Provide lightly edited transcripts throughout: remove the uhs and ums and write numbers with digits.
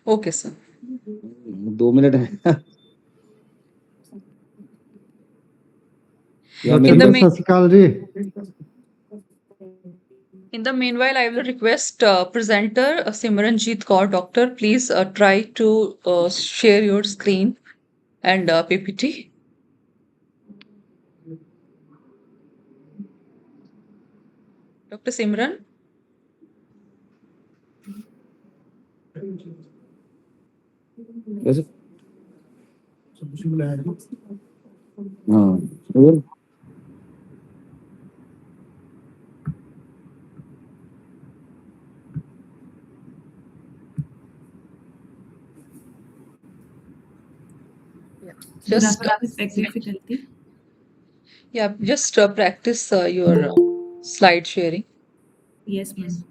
Okay, sir. 2 minute है या In मेरे the Dr. को main, Sasikal ji. in the meanwhile, I will request presenter Simranjeet Kaur, doctor, please try to share your screen and PPT. Dr. Simran. वैसे हाँ और Good Just afternoon, respected faculty. yeah, just practice your slide sharing. Yes, ma'am.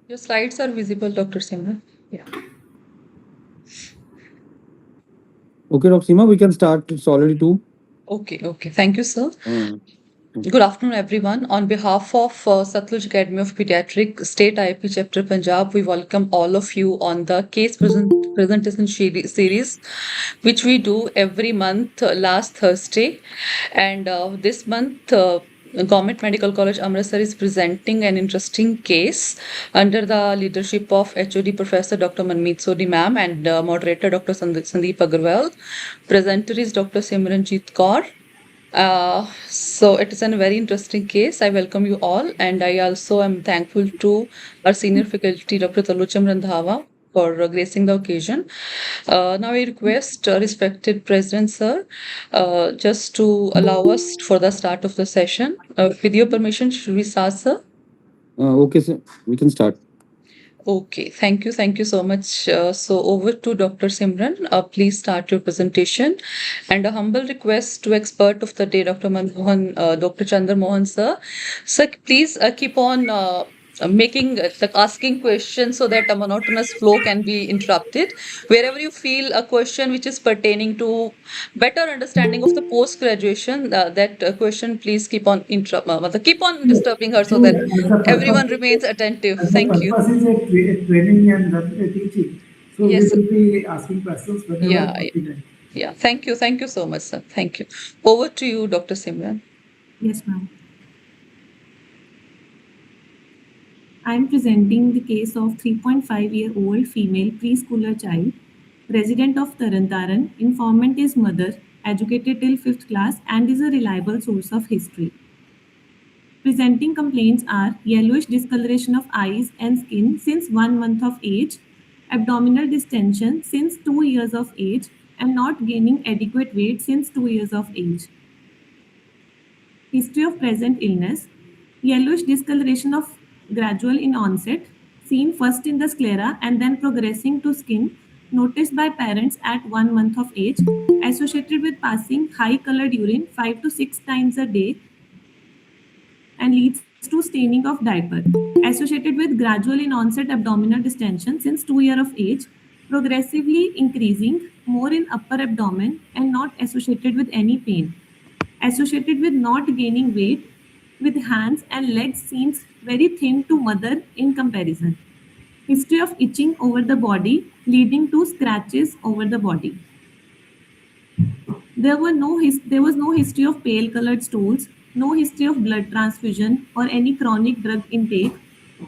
Your slides are visible, Dr. Simran. Yeah. okay Dr. Seema, we can start. It's already 2. Okay, okay. Thank you, sir. हाँ Good afternoon, everyone. On behalf of Satluj Academy of Pediatric State IIP Chapter Punjab, we welcome all of you on the presentation series, which we do every month, last Thursday. And this month, Government Medical College Amritsar is presenting an interesting case under the leadership of HOD Professor Dr. Manmeet Sodhi ma'am and moderator Dr. Sandeep Agarwal. Presenter is Dr. Simranjeet Kaur. So it is a very interesting case. I welcome you all, and I also am thankful to our senior faculty, Dr. Talucham Randhawa, for gracing the occasion. Now I request respected President Sir, just to allow us for the start of the session. With your permission, should we start, sir? okay sir, we can start. Okay, thank you so much. So over to Dr. Simran. Please start your presentation. And a humble request to expert of the day, Dr. Manmohan, Dr. Chandra Mohan, sir. Sir, please keep on making asking questions so that a monotonous flow can be interrupted. Wherever you feel a question which is pertaining to better understanding of the post graduation, that question please keep on disturbing her so that everyone remains attentive. As the Thank you. purpose is a training and teaching, so we Yes. will be asking questions whenever Yeah. pertinent. Yeah. Thank you. Thank you so much, sir. Thank you. Over to you, Dr. Simran. Yes, ma'am. I am presenting the case of 3.5-year-old female preschooler child, resident of Tarantaran. Informant is mother, educated till 5th class, and is a reliable source of history. Presenting complaints are yellowish discoloration of eyes and skin since 1 month of age, abdominal distension since 2 years of age, and not gaining adequate weight since 2 years of age. History of present illness, yellowish discoloration of gradual in onset, seen first in the sclera and then progressing to skin, noticed by parents at 1 month of age, associated with passing high colored urine 5 to 6 times a day and leads to staining of diaper. Associated with gradual in onset abdominal distension since 2 years of age, progressively increasing more in upper abdomen and not associated with any pain. Associated with not gaining weight, with hands and legs seems very thin to mother in comparison. History of itching over the body leading to scratches over the body. There was no history of pale colored stools, no history of blood transfusion or any chronic drug intake.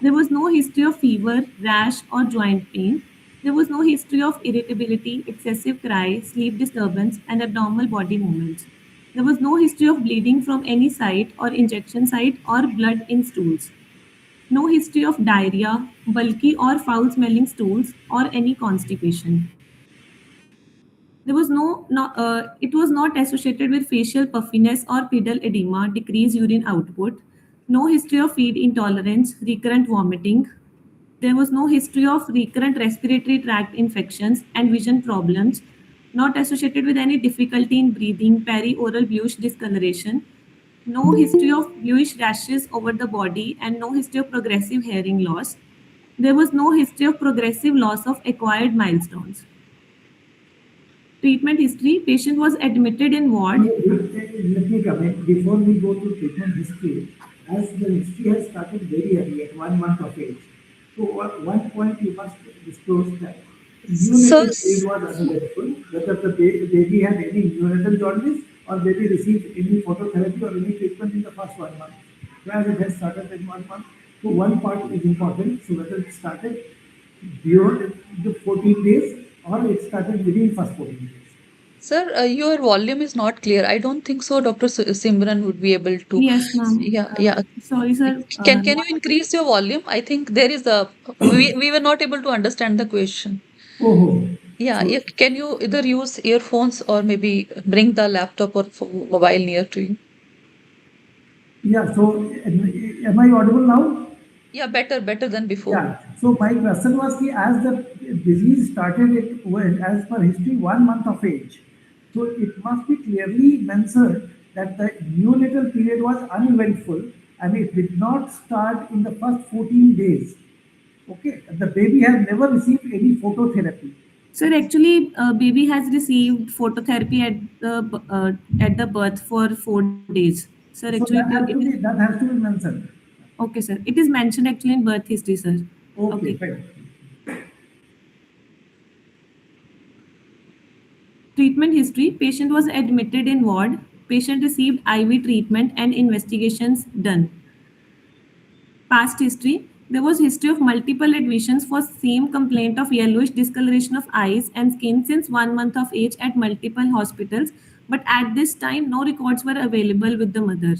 There was no history of fever, rash, or joint pain. There was no history of irritability, excessive cry, sleep disturbance, and abnormal body movements. There was no history of bleeding from any site or injection site or blood in stools. No history of diarrhea, bulky or foul smelling stools, or any constipation. It was not associated with facial puffiness or pedal edema, decreased urine output. No history of feed intolerance, recurrent vomiting. There was no history of recurrent respiratory tract infections and vision problems, not associated with any difficulty in breathing, perioral bluish discoloration. No history of bluish rashes over the body, and no history of progressive hearing loss. There was no history of progressive loss of acquired milestones. Treatment history: patient was admitted in ward. Let me come in. Before we go to treatment history, as the history has started very early at 1 month of age, so at one point you must disclose that Sir, neonatal period was unavailable, whether the baby had any neonatal jaundice or baby received any phototherapy or any treatment in the first 1 month. So as it has started in 1 month, so one part is important. So whether it started beyond the 14 days or it started within first 14 days. sir, your volume is not clear. I don't think so. Dr. Simran would be able to. Yes, ma'am. Yeah, yeah. Sorry, sir. Can you increase your volume? I think there is a we were not able to understand the question. Oh, Yeah, so yeah. Can you either use earphones or maybe bring the laptop or mobile near to you? yeah, so am I audible now? Yeah, better than before. Yeah. So my question was कि as the disease started as per history 1 month of age, so it must be clearly mentioned that the neonatal period was uneventful and it did not start in the first 14 days. Okay, the baby has never received any phototherapy. Sir, actually, baby has received phototherapy at the birth for 4 days. Sir, actually, So that has to be mentioned. okay, sir. It is mentioned actually in birth history, sir. Okay, Okay. fine. Treatment history: patient was admitted in ward. Patient received IV treatment and investigations done. Past history: there was history of multiple admissions for same complaint of yellowish discoloration of eyes and skin since 1 month of age at multiple hospitals, but at this time no records were available with the mother.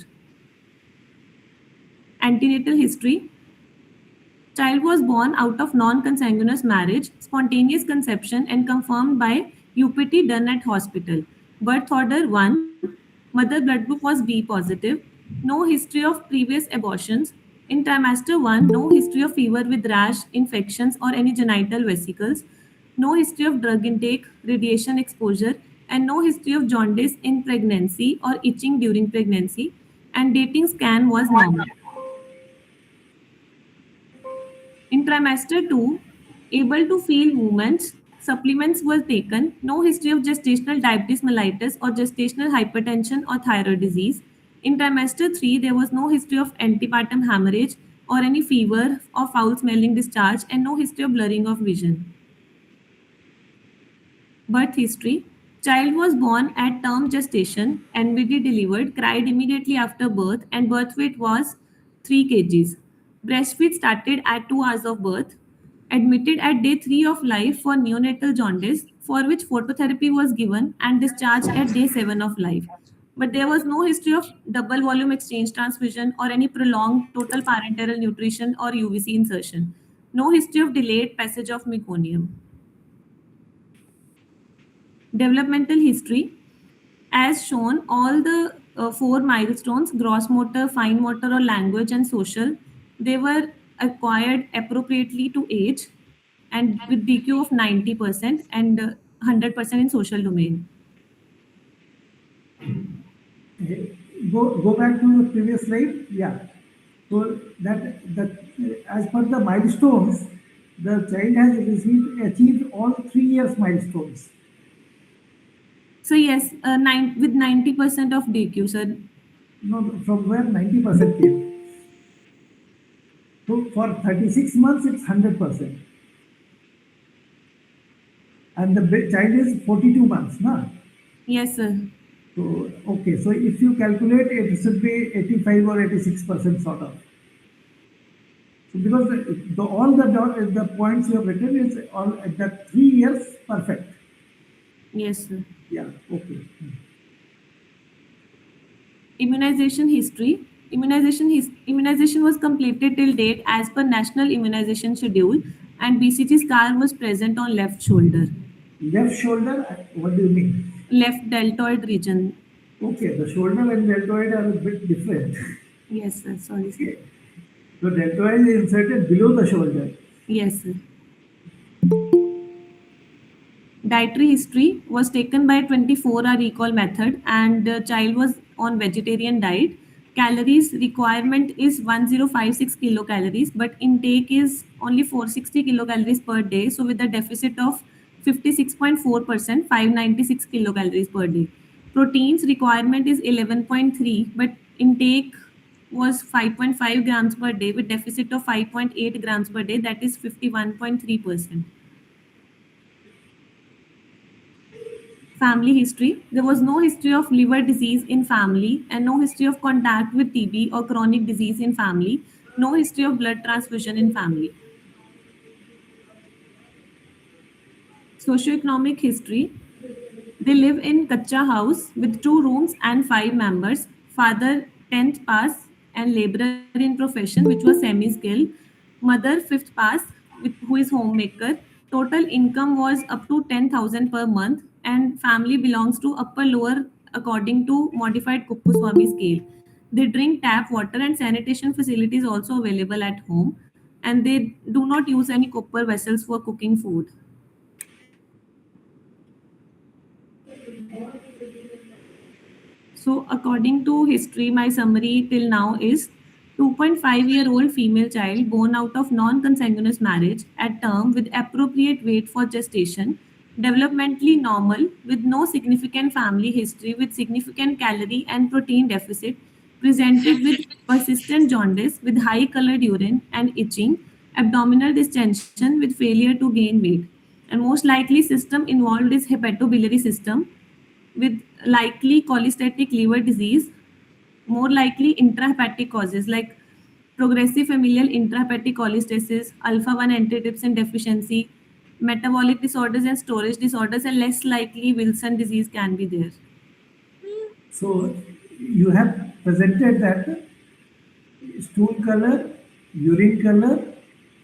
Antenatal history: child was born out of non-consanguineous marriage, spontaneous conception, and confirmed by UPT done at hospital. Birth order 1, mother blood group was B positive. No history of previous abortions. In trimester 1, no history of fever with rash, infections, or any genital vesicles. No history of drug intake, radiation exposure, and no history of jaundice in pregnancy or itching during pregnancy. And dating scan was normal. In trimester 2, able to feel movements, supplements were taken, no history of gestational diabetes mellitus or gestational hypertension or thyroid disease. In trimester 3, there was no history of antepartum hemorrhage or any fever or foul smelling discharge and no history of blurring of vision. Birth history: child was born at term gestation, NBD delivered, cried immediately after birth, and birth weight was 3 kgs. Breastfeed started at 2 hours of birth. Admitted at day 3 of life for neonatal jaundice, for which phototherapy was given, and discharged at day 7 of life. But there was no history of double volume exchange transfusion or any prolonged total parenteral nutrition or UVC insertion. No history of delayed passage of meconium. Developmental history: as shown, all the four milestones, gross motor, fine motor, or language and social, they were acquired appropriately to age and with DQ of 90% and 100% in social domain. Go back to the previous slide. Yeah. So that as per the milestones, the child has achieved all 3 years milestones. So yes, with 90% of DQ, sir. No, from where 90% came. So for 36 months, it's 100%. And the child is 42 months, na? Yes, sir. So, okay, so if you calculate, it should be 85 or 86% sort of. So because all the points you have written is all at the 3 years perfect. Yes, sir. Yeah, okay. Immunization history. Immunization was completed till date as per national immunization schedule, and BCG scar was present on left shoulder, Left shoulder, what do you mean? left deltoid region. Okay, the shoulder and deltoid are a bit different. Yes, sir. Sorry, sir. Okay. So deltoid is inserted below the shoulder. Yes, sir. Dietary history was taken by 24-hour recall method, and the child was on vegetarian diet. Calories requirement is 1056 kilocalories, but intake is only 460 kilocalories per day. So with a deficit of 56.4%, 596 kilocalories per day. Proteins requirement is 11.3, but intake was 5.5 grams per day with deficit of 5.8 grams per day, that is 51.3%. Family history. There was no history of liver disease in family and no history of contact with TB or chronic disease in family. No history of blood transfusion in family. Socioeconomic history. They live in Kacha house with 2 rooms and 5 members. Father 10th pass and laborer in profession, which was semi-skilled. Mother 5th pass, who is homemaker. Total income was up to 10,000 per month, and family belongs to upper lower according to modified Kuppuswamy scale. They drink tap water and sanitation facilities also available at home, and they do not use any copper vessels for cooking food. So, according to history, my summary till now is 2.5-year-old female child born out of non consanguineous marriage at term with appropriate weight for gestation, developmentally normal with no significant family history with significant calorie and protein deficit, presented with persistent jaundice with high colored urine and itching, abdominal distension with failure to gain weight. And most likely system involved is hepatobiliary system with likely cholestatic liver disease, more likely intrahepatic causes like progressive familial intrahepatic cholestasis, alpha 1 antitrypsin deficiency, metabolic disorders and storage disorders, and less likely Wilson disease can be there. So you have presented that stool color, urine color,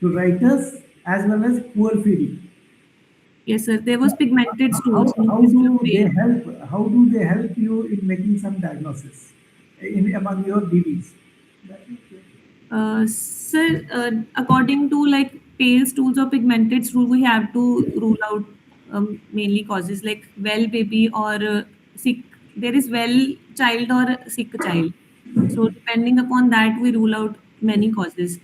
pruritus, as well as poor feeding. Yes, sir. There was pigmented stools, no How history of do they pale. help? How do they help you in making some diagnosis in among your DBs? Sir, according to like pale stools or pigmented stool, we have to rule out mainly causes like well baby or sick. There is well child or sick child. So depending upon that, we rule out many causes.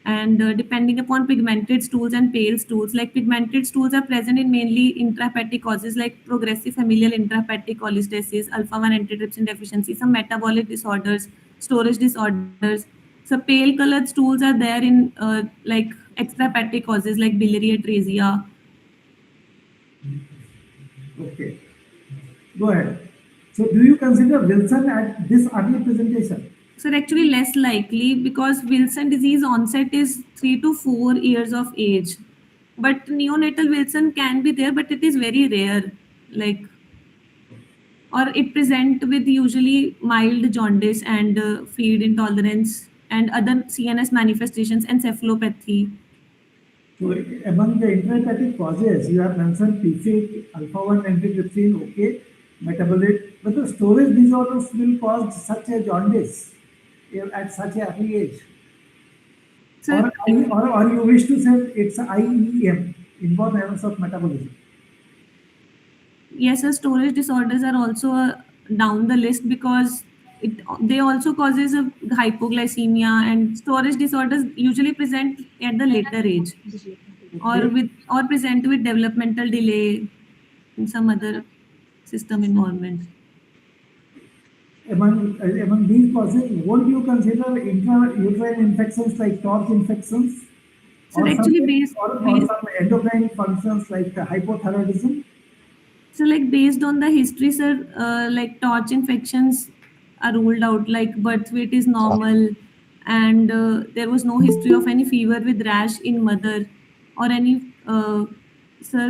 And depending upon pigmented stools and pale stools, like pigmented stools are present in mainly intrahepatic causes like progressive familial intrahepatic cholestasis, alpha 1 antitrypsin deficiency, some metabolic disorders, storage disorders. So pale colored stools are there in like extrahepatic causes like biliary atresia. Okay, go ahead. So do you consider Wilson at this early presentation? So actually less likely because Wilson disease onset is 3 to 4 years of age. But neonatal Wilson can be there, but it is very rare. Like or it present with usually mild jaundice and feed intolerance and other CNS manifestations, encephalopathy. So among the intrahepatic causes, you have mentioned PFIC, alpha-1 antitrypsin, okay, metabolic, but the storage disorders will cause such a jaundice at such a early age. So Or you wish to say it's IEM, inborn errors of metabolism. yes, sir, storage disorders are also down the list because it they also causes a hypoglycemia, and storage disorders usually present at the later age or Okay. with or present with developmental delay in some other system involvement. Among these causes, won't you consider intrauterine infections like torch infections So actually based or based some endocrine functions like hypothyroidism? So, like based on the history, sir, like torch infections are ruled out. Like birth weight is normal, and there was no history of any fever with rash in mother, or any sir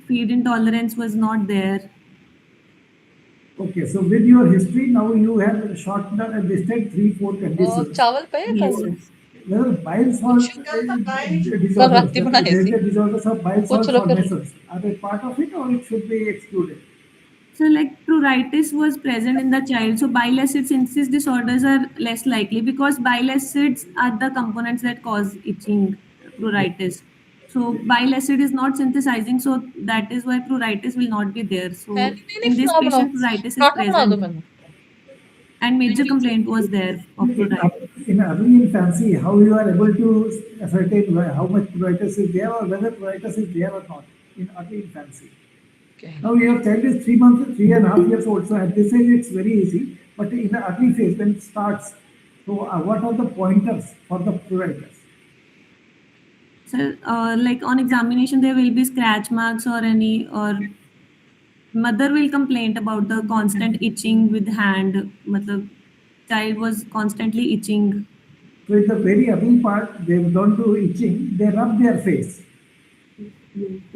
feed intolerance was not there. Okay, so with your history, now you have shortened and listed three, four conditions. चावल पे है Yes, कल sir. Whether bile salt कल disorders, रात that is बनाई सी related disorders of bile पूछ salt लो फिर formations, are they part of it or it should be excluded? So, like pruritus was present in the child. So, bile acid synthesis disorders are less likely because bile acids are the components that cause itching, pruritus. So, bile acid is not synthesizing, so that is why pruritus will not be there. है So, नहीं नहीं in this फिर बनाओ patient, pruritus is paratha बना दो present, मैंने and major complaint was there of pruritus. In early infancy, how you are able to ascertain how much pruritus is there or whether pruritus is there or not in early infancy? Now your child is 3 months, 3.5 years old, so at this age it's very easy. But in the early phase when it starts, so what are the pointers for the pruritus? So, like on examination, there will be scratch marks or any, or mother will complain about the constant itching with hand. Matlab, child was constantly itching. So in the very early part, they don't do itching, they rub their face.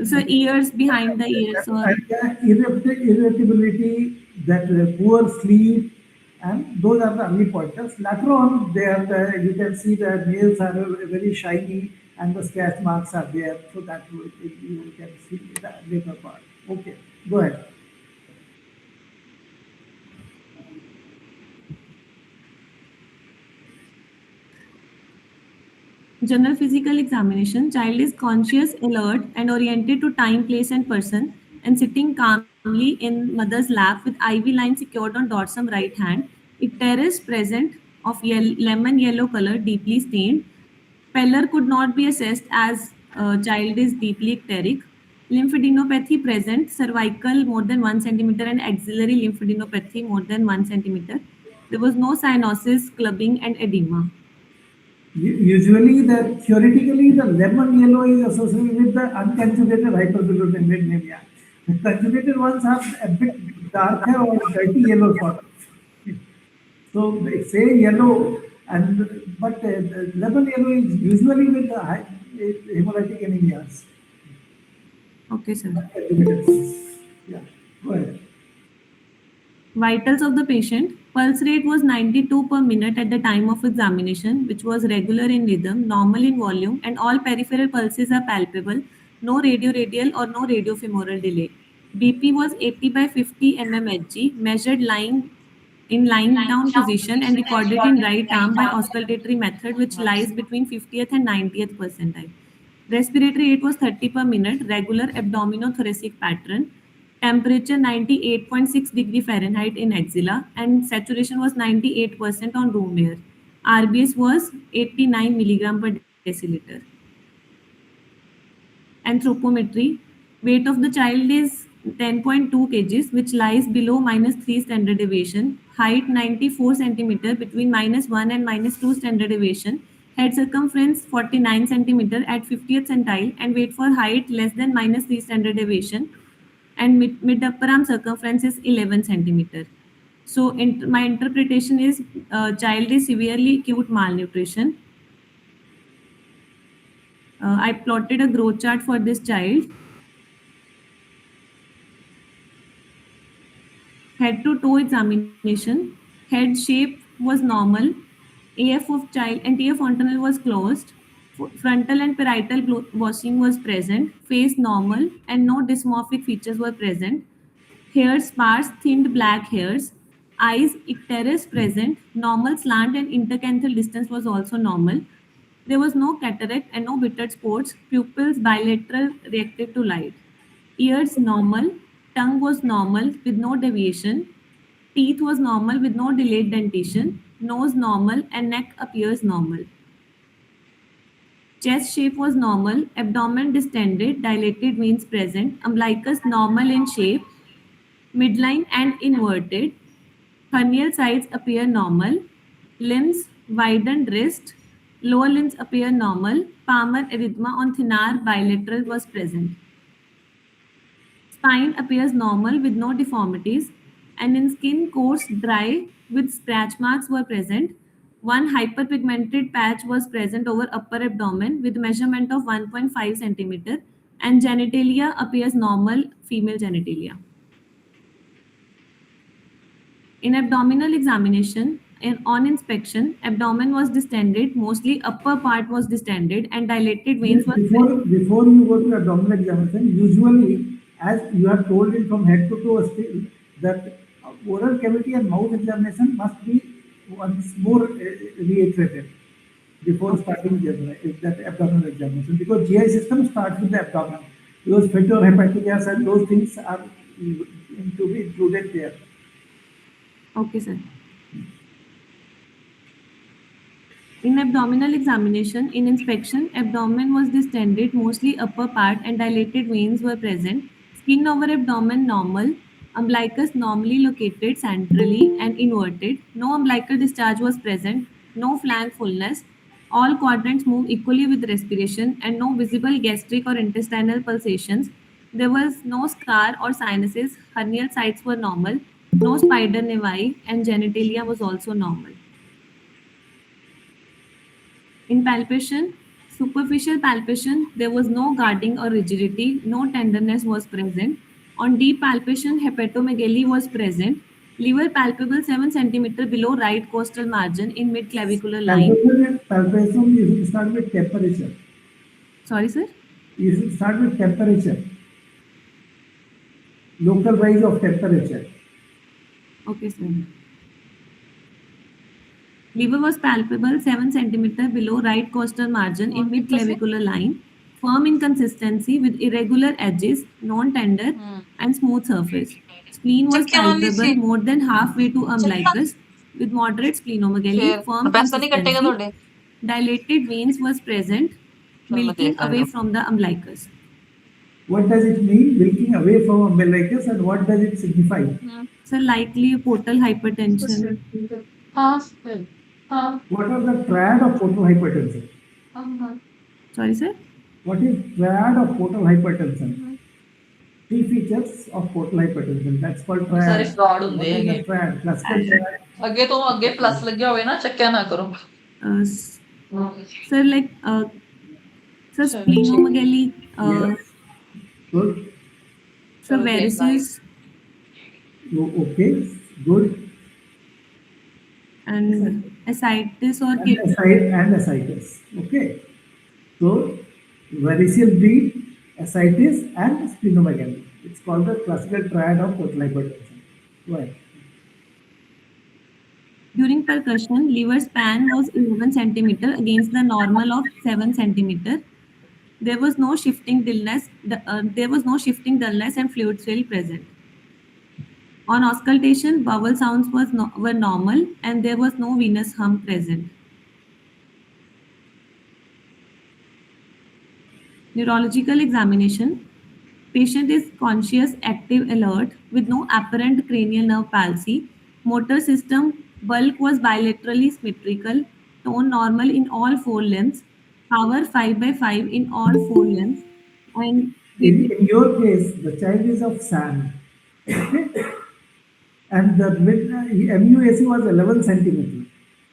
So ears behind the ears, or And irritability, that poor sleep, and those are the early pointers. Later on, they are you can see the nails are very shiny and the scratch marks are there, so that you can see the later part. Okay, go ahead. general physical examination. Child is conscious, alert, and oriented to time, place, and person, and sitting calmly in mother's lap with IV line secured on dorsum right hand. Icterus present of lemon yellow color, deeply stained. Pallor could not be assessed as child is deeply icteric. Lymphadenopathy present, cervical more than 1 centimeter and axillary lymphadenopathy more than 1 centimeter. There was no cyanosis, clubbing, and edema. Usually, theoretically, the lemon yellow is associated with the unconjugated hyperbilirubinemia. The conjugated ones are a bit darker or dirty yellow sort of. So they say yellow, and but the lemon yellow is usually with the hemolytic anemias. Okay, sir. Yeah, go ahead. Vitals of the patient. Pulse rate was 92 per minute at the time of examination, which was regular in rhythm, normal in volume, and all peripheral pulses are palpable. No radioradial or no radiofemoral delay. BP was 80 by 50 mmHg, measured lying in lying down position and recorded in right arm by auscultatory method, which lies between 50th and 90th percentile. Respiratory rate was 30 per minute, regular abdominothoracic pattern. Temperature 98.6 degree Fahrenheit in axilla, and saturation was 98% on room air. RBS was 89 milligram per deciliter. Anthropometry. Weight of the child is 10.2 kgs, which lies below -3 standard deviation. Height 94 centimeter between -1 and -2 standard deviation. Head circumference 49 centimeter at 50th centile, and weight for height less than -3 standard deviation. And mid upper arm circumference is 11 centimeter. So my interpretation is child is severely acute malnutrition. I plotted a growth chart for this child. Head to toe examination. Head shape was normal. AF of child anterior fontanelle was closed. Frontal and parietal washing was present. Face normal and no dysmorphic features were present. Hair sparse, thinned black hairs. Eyes icterus present. Normal slant and intercanthal distance was also normal. There was no cataract and no bitter spots. Pupils bilateral reactive to light. Ears normal. Tongue was normal with no deviation. Teeth was normal with no delayed dentition. Nose normal and neck appears normal. Chest shape was normal. Abdomen distended, dilated veins present. Umbilicus normal in shape. Midline and inverted. Hernial sides appear normal. Limbs widened wrist. Lower limbs appear normal. Palmar erythema on thenar bilateral was present. Spine appears normal with no deformities, and in skin, coarse, dry, with scratch marks were present. One hyperpigmented patch was present over upper abdomen with measurement of 1.5 centimeter, and genitalia appears normal, female genitalia. In abdominal examination, on inspection, abdomen was distended, mostly upper part was distended, and dilated veins were Before you go to abdominal examination, usually, as you are told it from head to toe still, that oral cavity and mouth examination must be once more reiterated before okay. starting that abdominal examination, because GI system starts with the abdomen. Those fetal hepatic gas and those things are to be included there. Okay, sir. In abdominal examination, in inspection, abdomen was distended, mostly upper part, and dilated veins were present. Skin over abdomen normal. Umbilicus normally located centrally and inverted. No umbilical discharge was present. No flank fullness. All quadrants move equally with respiration, and no visible gastric or intestinal pulsations. There was no scar or sinuses. Hernial sites were normal. No spider nevi, and genitalia was also normal. In palpation, superficial palpation, there was no guarding or rigidity, no tenderness was present. On deep palpation, hepatomegaly was present. Liver palpable 7 centimeter below right costal margin in mid clavicular line. Palpation, you should start with temperature. Sorry, sir. You should start with temperature, local rise of temperature. Okay, sir. Liver was palpable 7 centimeter below right costal margin in mid clavicular line, firm in consistency with irregular edges, non-tender and smooth surface. Spleen was चक्के वाली palpable C more than halfway to चक्का umbilicus with moderate splenomegaly, फिर firm पैसा नहीं कटेगा consistency. थोड़े Dilated veins was present, चल मैं milking देख रही away हूँ from the umbilicus. What does it mean, milking away from umbilicus, and what does it signify? So likely portal hypertension. हाँ हाँ What are the triad of portal hypertension? हाँ Sorry, sir. What is triad of portal hypertension? Three features of portal hypertension. That's called सारे triad. Fraud What होंगे is हैगे the triad? Classical triad. अगे तो अगे plus लगे हुए ना चक्या ना करो Sir, like sir, splenomegaly, Yes. Good. sir, चलो देखना है varices Okay. Good. and ascites or And ascites. Okay. So, varicose bleed, ascites, and splenomegaly. It's called the classical triad of portal hypertension. Right. during percussion, liver span was 11 centimeter against the normal of 7 centimeter. There was no shifting dullness. There was no shifting dullness and fluid swell present. On auscultation, vowel sounds were normal and there was no venous hum present. Neurological examination. Patient is conscious, active, alert with no apparent cranial nerve palsy. Motor system bulk was bilaterally symmetrical. Tone normal in all four limbs. Power 5 by 5 in all four limbs. And In your case, the child is of sand. Okay. And the MUAC was 11 centimeter.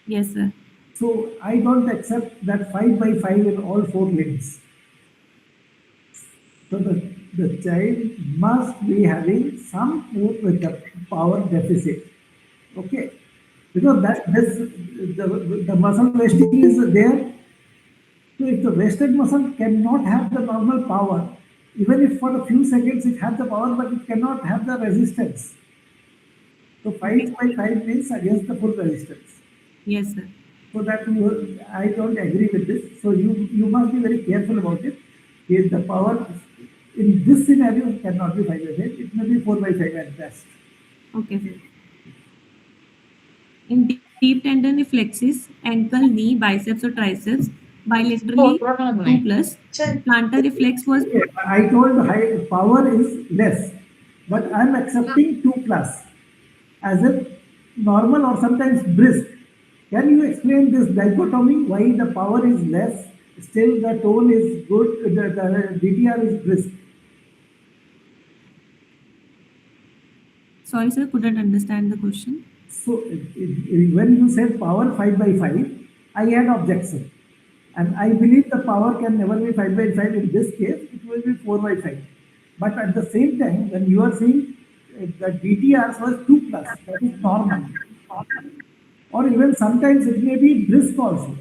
yes, sir. So I don't accept that 5 by 5 in all four limbs. So the child must be having some with the power deficit. Okay. Because the muscle wasting is there. So if the wasted muscle cannot have the normal power, even if for a few seconds it has the power, but it cannot have the resistance. So 5 by 5 means against the full resistance. Yes, sir. So that I don't agree with this. So you must be very careful about it. If the power in this scenario cannot be 5 by 5, it may be 4 by 5 at best. Okay, sir. In deep tendon reflexes, ankle, knee, biceps or triceps, bilaterally 2 plus. Plantar reflex was Okay, I told high power is less, but I am accepting 2 plus as a normal or sometimes brisk. Can you explain this dichotomy? Why the power is less, still the tone is good, the DTR is brisk? Sorry, sir, couldn't understand the question. So when you said power 5 by 5, I had objection. And I believe the power can never be 5 by 5. In this case, it will be 4 by 5. But at the same time, when you are saying the DTRs was 2 plus, that is normal. Or even sometimes it may be brisk also.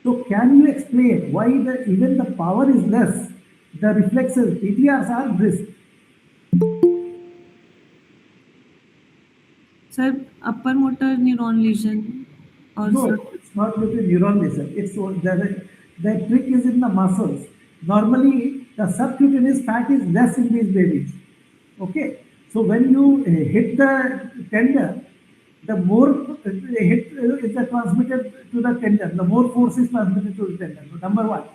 So can you explain why even the power is less, the reflexes, DTRs are brisk? Sir, upper motor neuron lesion or No, it's not with the neuron lesion. The trick is in the muscles. Normally, the subcutaneous fat is less in these babies. Okay, so when you hit the tendon, the more hit is transmitted to the tendon, the more force is transmitted to the tendon. Number one,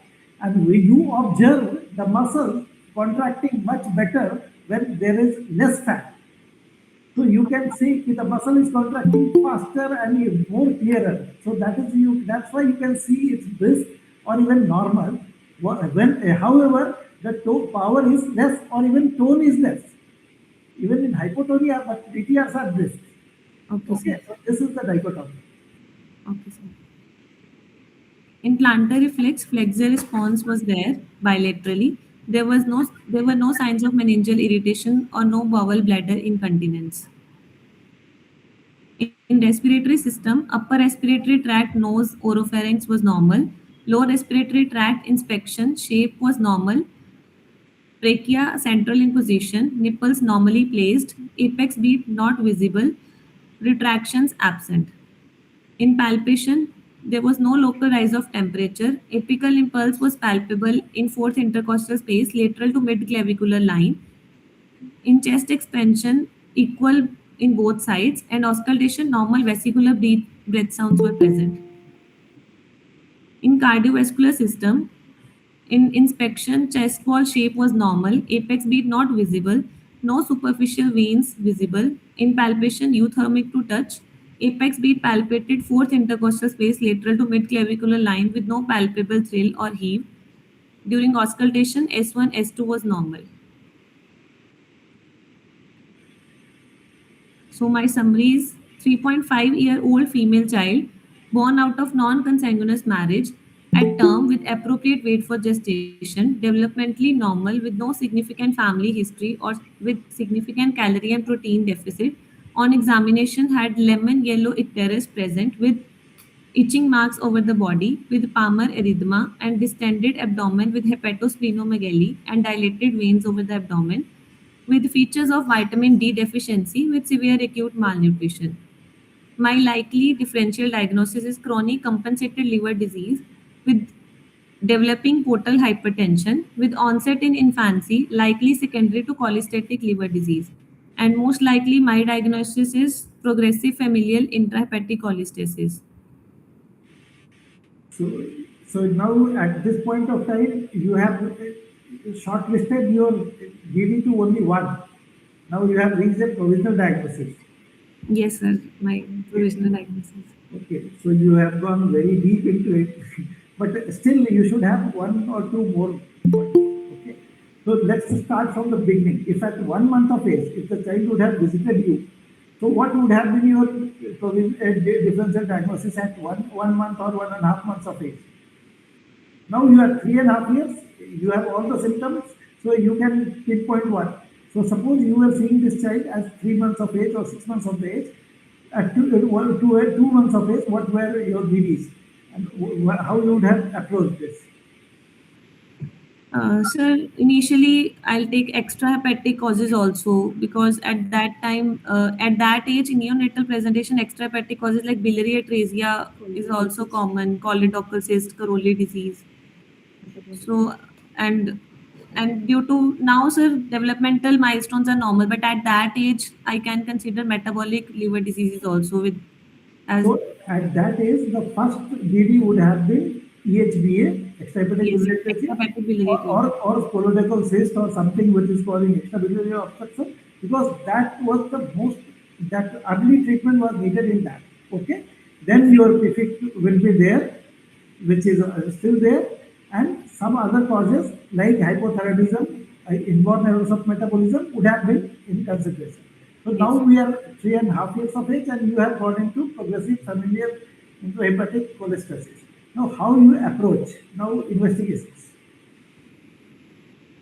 and when you observe the muscle contracting much better when there is less fat. So you can see the muscle is contracting faster and more clearer. So that is you. That's why you can see it's brisk or even normal. However, the power is less or even tone is less. Even in hypotonia, but DTRs are brisk. okay, sir. Okay, so this is the dichotomy. Okay, sir. In plantar reflex, flexor response was there bilaterally. There were no signs of meningeal irritation or no bowel bladder incontinence. In respiratory system, upper respiratory tract, nose, oropharynx was normal. Lower respiratory tract inspection, shape was normal. Trachea central in position, nipples normally placed, apex beat not visible, retractions absent. In palpation, there was no local rise of temperature. Apical impulse was palpable in fourth intercostal space, lateral to mid clavicular line. In chest expansion, equal in both sides, and auscultation, normal vesicular breath sounds were present. In cardiovascular system, in inspection, chest wall shape was normal, apex beat not visible, no superficial veins visible. In palpation, euthermic to touch, apex beat palpated fourth intercostal space lateral to mid-clavicular line with no palpable thrill or heave. During auscultation, S1, S2 was normal. So my summary is 3.5-year-old female child born out of non-consanguineous marriage at term with appropriate weight for gestation, developmentally normal with no significant family history or with significant calorie and protein deficit. On examination had lemon yellow icterus present with itching marks over the body with palmar erythema and distended abdomen with hepatosplenomegaly and dilated veins over the abdomen with features of vitamin D deficiency with severe acute malnutrition. My likely differential diagnosis is chronic compensated liver disease with developing portal hypertension with onset in infancy, likely secondary to cholestatic liver disease. And most likely, my diagnosis is progressive familial intrahepatic cholestasis. So, so now at this point of time, you have shortlisted your DD to only one. Now you have reached a provisional diagnosis. Yes, sir, my provisional diagnosis. Okay, so you have gone very deep into it, but still you should have one or two more points. Okay, so let's start from the beginning. If at 1 month of age, if the child would have visited you, so what would have been your differential diagnosis at one month or 1.5 months of age? Now you are 3.5 years, you have all the symptoms, so you can pinpoint one. So suppose you were seeing this child as 3 months of age or 6 months of age, at 2 months of age, what were your BDs? And how you would have approached this? Sir, initially I'll take extrahepatic causes also because at that time, at that age, in neonatal presentation, extrahepatic causes like biliary atresia is also common, choledoccal cyst, Caroli disease. So, and and due to now, sir, developmental milestones are normal, but at that age, I can consider metabolic liver diseases also with as So at that age, the first BD would have been EHBA, extrahepatic yes, biliary atresia, extrahepatic biliary atresia. or colorectal cyst or something which is causing extrabiliary obstruction, because that was the most, that early treatment was needed in that. Okay, then your PFIC will be there, which is still there, and some other causes like hypothyroidism, inborn errors of metabolism would have been in consideration. So now Yes. we are 3.5 years of age, and you have gone into progressive familial into hepatic cholestasis. Now, how you approach now investigations?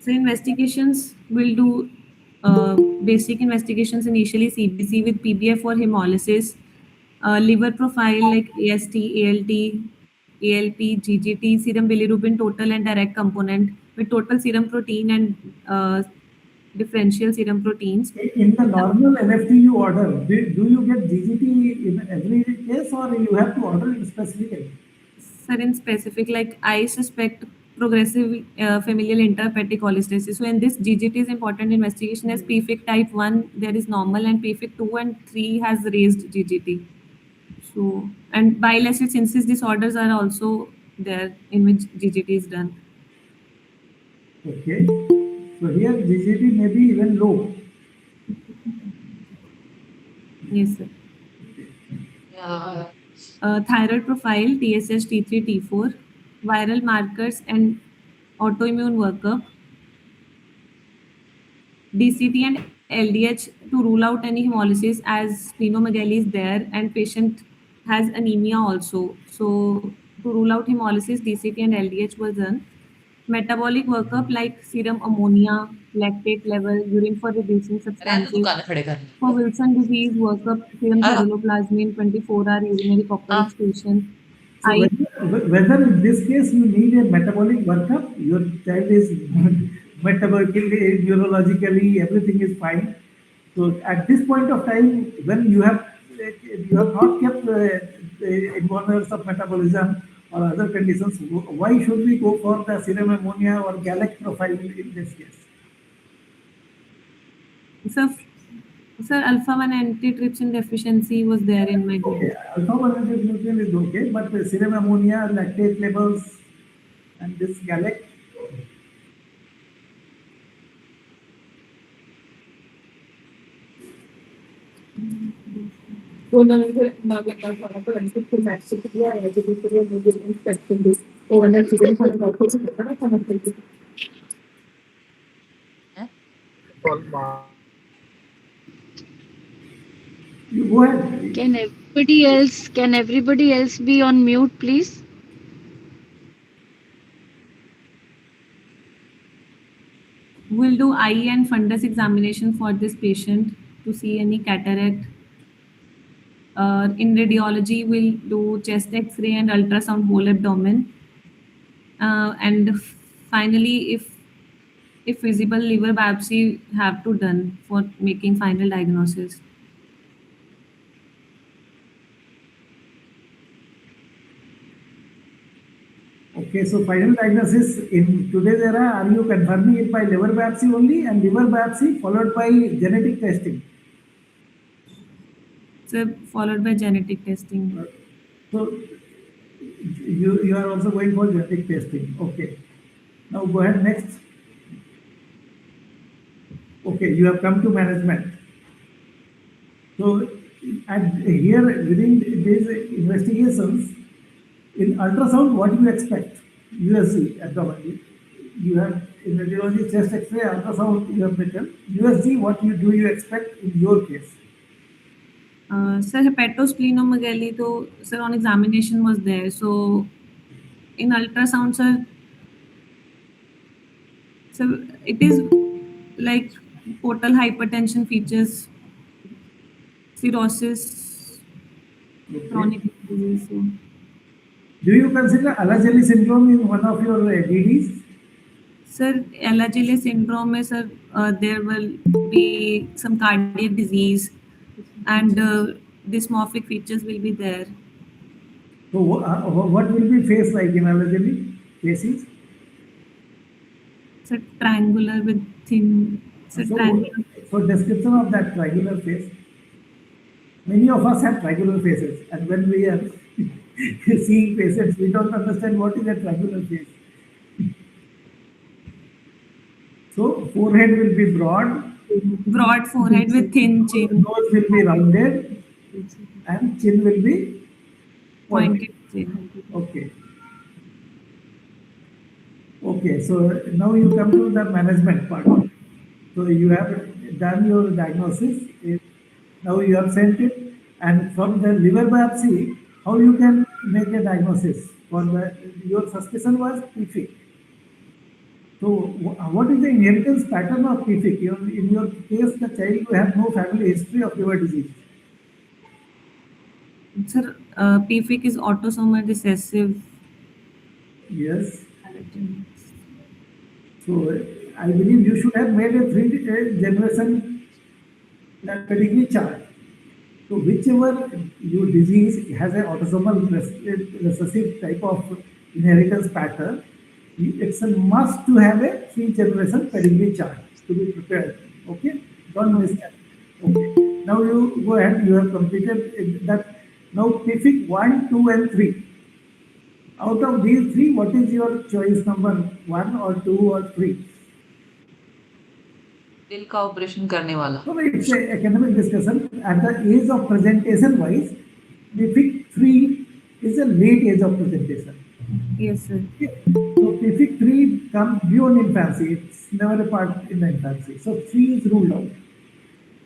So investigations will do basic investigations initially CBC with PBF for hemolysis, liver profile like AST, ALT, ALP, GGT, serum bilirubin total and direct component with total serum protein and differential serum proteins. In the normal NFT you order, do you get GGT in every case, or you have to order it specifically? Certain specific, like I suspect progressive familial intrahepatic cholestasis. So in this, GGT is important investigation as PFIC type 1, there is normal, and PFIC 2 and 3 has raised GGT. So, and bile acid synthesis disorders are also there in which GGT is done. Okay. So here GGT may be even low. Yes, sir. Yeah. Thyroid profile, TSH, T3, T4, viral markers and autoimmune workup, DCT and LDH to rule out any hemolysis as splenomegaly is there and patient has anemia also. So to rule out hemolysis, DCT and LDH was done. Metabolic workup like serum ammonia, lactate level, urine for reducing रहने दो substances. दुकान खड़े कर For Wilson disease, workup serum हाँ ceruloplasmin, 24-hour urinary copper हाँ excretion. So I whether in this case you need a metabolic workup, your child is metabolically, neurologically, everything is fine. So at this point of time, when you have not kept the inhibitors of metabolism or other conditions, why should we go for the serum ammonia or GALAC profile in this case? sir, sir alpha 1 antitrypsin deficiency was there in my Okay, group. alpha 1 antitrypsin is okay, but the serum ammonia, lactate levels, and this GALAC. हैं? You go ahead. Can everybody else be on mute, please? We'll do eye and fundus examination for this patient to see any cataract. In radiology, we'll do chest X-ray and ultrasound whole abdomen. And finally, if visible, liver biopsy have to done for making final diagnosis. Okay, so final diagnosis in today's era, are you confirming it by liver biopsy only, and liver biopsy followed by genetic testing? So followed by genetic testing. So you are also going for genetic testing. Okay. Now go ahead next. Okay, you have come to management. So and here within these investigations, in ultrasound, what do you expect? USG abdomen. You have in radiology chest X-ray, ultrasound you have written. USG, what you expect in your case? Sir, hepatosplenomegaly, though, sir, on examination was there. So in ultrasound, sir, so it is like portal hypertension features, cirrhosis, Okay. chronic disease. So, Do you consider Alageli syndrome in one of your DDs? sir, Ehlers syndrome, में, sir, there will be some cardiac disease and dysmorphic features will be there. So what will be face like in Alageli cases? So triangular with thin, so So, triangular. so description of that triangular face. Many of us have triangular faces, and when we are seeing patients, we don't understand what is a triangular face. So forehead will be broad, Broad forehead with thin chin, nose will be rounded, and chin will be pointed. pointed chin. Okay. Okay. So now you come to the management part. So you have done your diagnosis. Now you have sent it, and from the liver biopsy, how you can make a diagnosis for the your suspicion was PFIC. So what is the inheritance pattern of PFIC? In your case, the child will have no family history of liver disease. Sir, PFIC is autosomal recessive. Yes. So I believe you should have made a three generation pedigree chart. So whichever your disease has an autosomal recessive type of inheritance pattern, it's a must to have a three generation pedigree chart to be prepared. Okay, don't miss that. Okay, now you go ahead. You have completed that. Now PFIC 1, 2, and 3. Out of these three, what is your choice number 1 or 2 or 3? दिल का operation करने वाला. So it's a academic discussion. At the age of presentation wise, PFIC 3 is a late age of presentation. Yes, sir. Okay. So PFIC 3 comes beyond infancy. It's never a part in the infancy. So 3 is ruled out.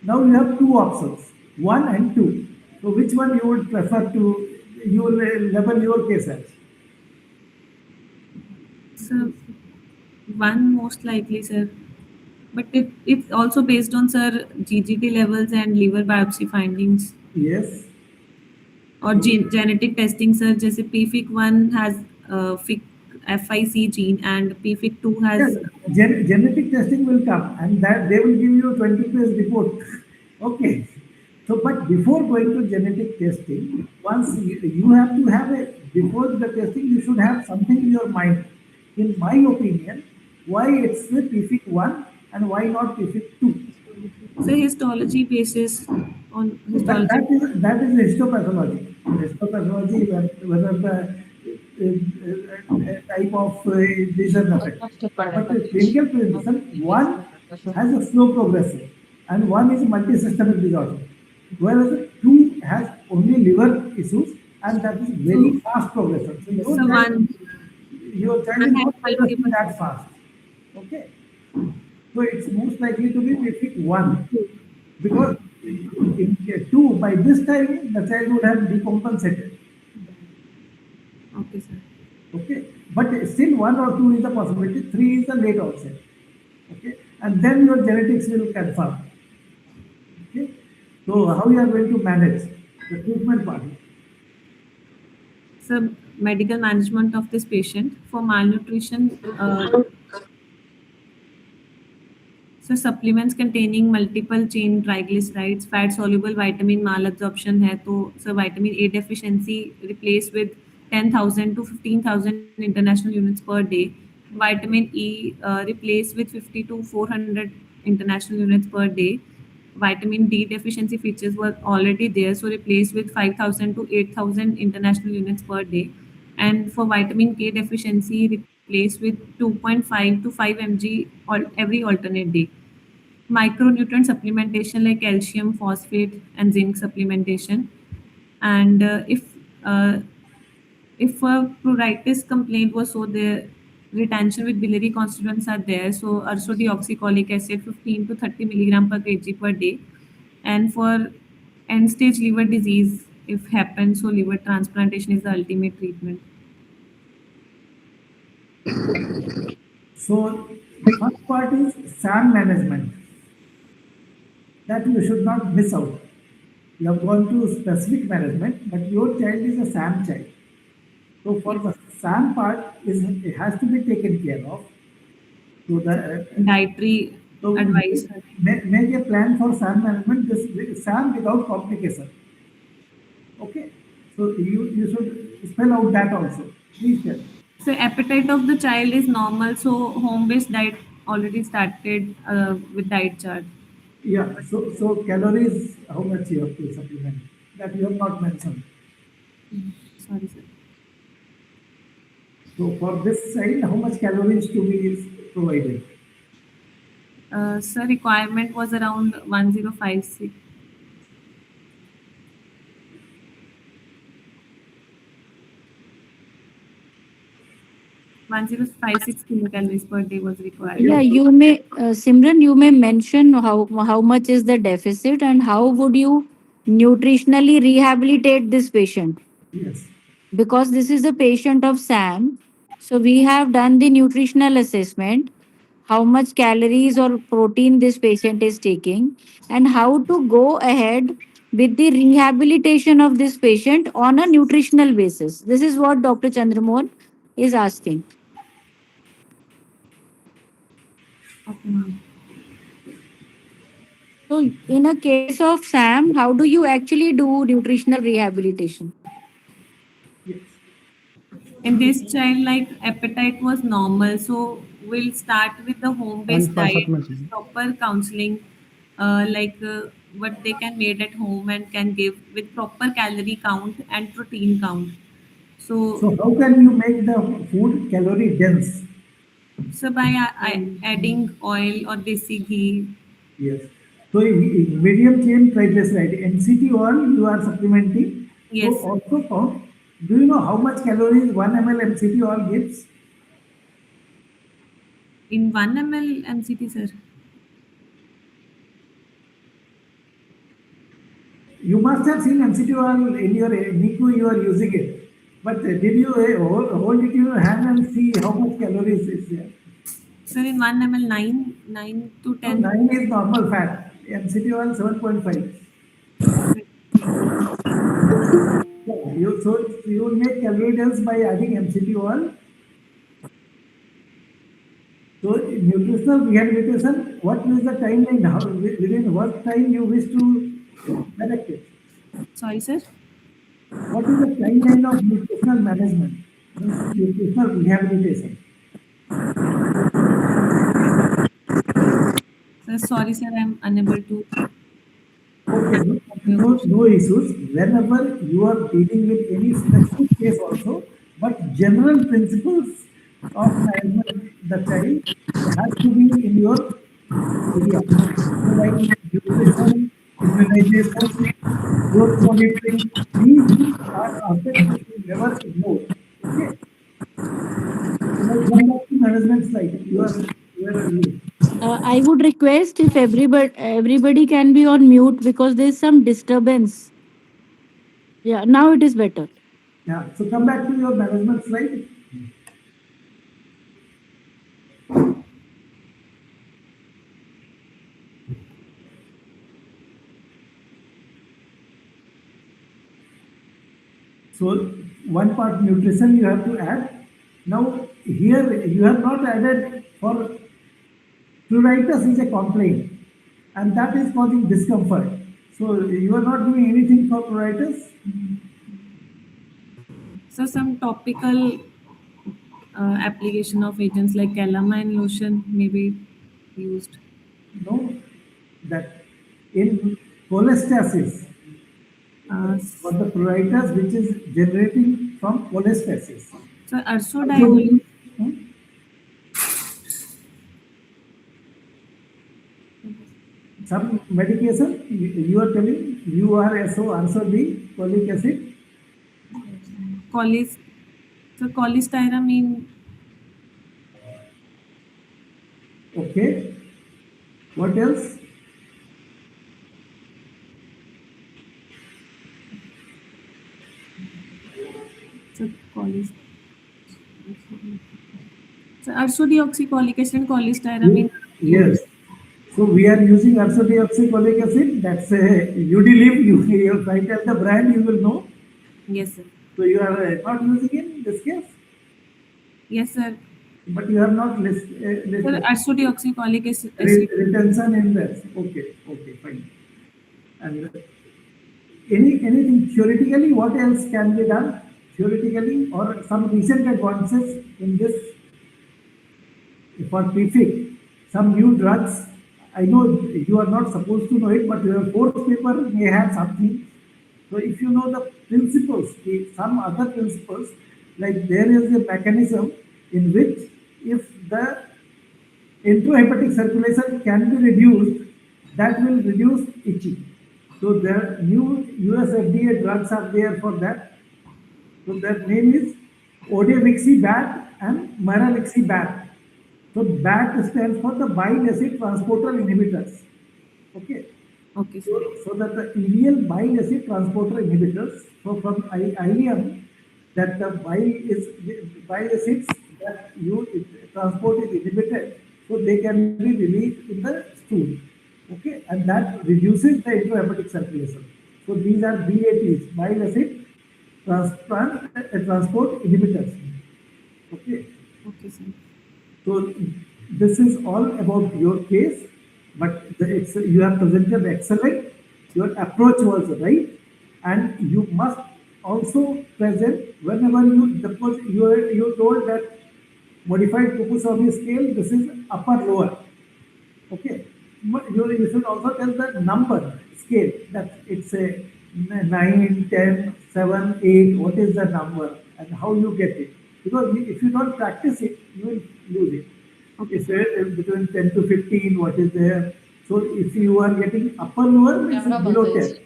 Now you have two options, 1 and 2. So which one you would prefer to, you will level your case as? So one most likely, sir. But it's also based on, sir, GGT levels and liver biopsy findings Yes. or genetic testing, sir. जैसे PFIC 1 has FIC gene and PFIC 2 Yes, has. genetic testing will come and that they will give you 20 page report. Okay. So, but before going to genetic testing, once you have to have a, before the testing, you should have something in your mind. In my opinion, why it's the PFIC 1 and why not PFIC 2? So histology basis on That, histology. that is histopathology. Histopathology, whether the type of lesion affect. But the clinical presentation, one has a slow progressive and one is multi-systemic disorder. Whereas two has only liver issues and that is very fast progression. So So your child is one has not progressing multiple. that fast. Okay. So it's most likely to be basic one because in two, by this time, the child would have decompensated. Okay, sir. Okay, but still one or two is the possibility. Three is the late onset. Okay, and then your genetics will confirm. Okay, so how you are going to manage the treatment part? So medical management of this patient for malnutrition. So supplements containing multiple chain triglycerides, fat soluble vitamin malabsorption है तो so vitamin A deficiency replaced with 10,000 to 15,000 international units per day. Vitamin E replaced with 50 to 400 international units per day. Vitamin D deficiency features were already there, so replaced with 5,000 to 8,000 international units per day. And for vitamin K deficiency, replaced with 2.5 to 5 mg every alternate day. Micronutrient supplementation like calcium, phosphate, and zinc supplementation. And if a pruritus complaint was so the retention with biliary constituents are there, so ursodeoxycholic acid 15 to 30 milligram per kg per day. And for end stage liver disease, if happens, so liver transplantation is the ultimate treatment. So first part is SAM management that you should not miss out. You have gone to specific management, but your child is a SAM child. So for the SAM part is it has to be taken care of. So the Dietary so advice. make a plan for SAM management. This SAM without complication. Okay. So you should spell out that also. Please tell. So appetite of the child is normal. So home-based diet already started with diet chart. Yeah. So calories, how much you have to supplement? That you have not mentioned. Sorry, sir. So for this side, how much calories to be provided? Sir, requirement was around 1056. 1056 kilocalories per day was required. Yeah, you may, Simran, you may mention how much is the deficit and how would you nutritionally rehabilitate this patient? Yes. Because this is a patient of SAM. So we have done the nutritional assessment, how much calories or protein this patient is taking, and how to go ahead with the rehabilitation of this patient on a nutritional basis. This is what Dr. Chandramohan is asking. Okay, ma'am. So, in a case of SAM, how do you actually do nutritional rehabilitation? Yes. In this child, like appetite was normal, so we'll start with the home-based 5 diet, में चाहिए. proper counseling, what they can made at home and can give with proper calorie count and protein count. So, So how can you make the food calorie dense? so by adding oil or desi ghee, Yes. So medium chain triglyceride, NCT oil you are supplementing. So yes, also count. Do you know how much calories 1 ml MCT oil gives? in 1 ml MCT, sir. You must have seen MCT oil in your NICU, you are using it. But did you hold it in your hand and see how much calories is there? Sir, in 1 ml, 9 to So 10. 9 is normal fat. MCT oil 7.5. Okay. Yeah, you will make calorie dense by adding MCT oil. So nutritional rehabilitation, what is the timeline? How, within what time you wish to correct it? Sorry, sir. What is the timeline of nutritional management? Means nutritional rehabilitation. Sir, sorry, sir, I'm unable to Okay, no, answer your question. no issues. Whenever you are dealing with any specific case also, but general principles of management the child has to be in your area. So like nutrition, immunization, growth monitoring, these are aspects which you never ignore. Okay. So now come back to management slide. Where are you? I would request if everybody can be on mute because there is some disturbance. Yeah, now it is better. Yeah. So come back to your management slide. So one part nutrition you have to add. Now here you have not added for pruritus is a complaint and that is causing discomfort. So you are not doing anything for pruritus? So some topical application of agents like calamine lotion may be used. No, that in cholestasis, for S- the pruritus which is generating from cholestasis. so Also ursodiol, we use some medication. You are telling you are so answer the folic acid. cholis, so cholestyramine, Okay. What else? so cholis, so ursodeoxycholic acid and cholestyramine Ye- are Yes. used. So we are using ursodeoxycholic acid. That's a UD Live. If I tell the brand, you will know. Yes, sir. So you are not using in this case, Yes, sir. but you have not Sir, listed ursodeoxycholic acid. retention in that. Okay, okay, fine. And anything theoretically, what else can be done theoretically, or some recent advances in this for PFIC, some new drugs. I know you are not supposed to know it, but your fourth paper may have something. So if you know the principles, some other principles, like there is a mechanism in which if the intrahepatic circulation can be reduced, that will reduce itching. So there new US FDA drugs are there for that. So their name is Odemixi bat and Miralixi BAT. So BAT stands for the bile acid transporter inhibitors. Okay. Okay, So, sir. so that the ideal bile acid transporter inhibitors, so from ileum, that the bile acids that you transport is inhibited, so they can be released in the stool. Okay, and that reduces the intrahepatic circulation. So these are BATs, bile acid transport inhibitors. Okay. Okay, sir. So this is all about your case, but you have presented excellent. Your approach was right, and you must also present whenever because you told that modified Kukusami scale. This is upper lower. Okay. But you should also tell the number scale that it's a 9, 10, 7, 8. What is the number and how you get it? Because if you don't practice it, you will lose it. Okay, If sir. between 10 to 15, what is there? So if you are getting upper lower, means camera बंद below है 10. इसलिए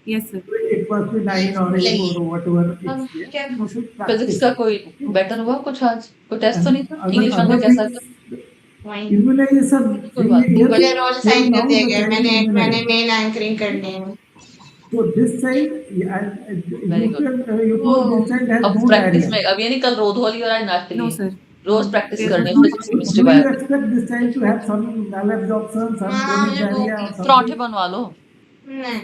Yes, sir. It must be 9 or 8 or whatever हम it's there. You should physics practice का it. कोई Okay. Better हुआ कुछ आज कोई टेस्ट तो नहीं And था other इंग्लिश लैंग्वेज other कैसा things, था immunization कोई 3 बात नहीं years बट मुझे रोज till असाइन कर now दिया the गया है। child is मैंने immunized. मेल एंकरिंग करनी है। So this child, very good you told this child has अब no प्रैक्टिस diarrhea. में अब ये नहीं कल रोज होली और आज नाच No, लिए sir. रोज प्रैक्टिस There करनी was है no physics chemistry Do you bio expect this child to have some malabsorption, some हाँ chronic मुझे भूख diarrhea or लगी। पराठे something? बनवा लो नहीं,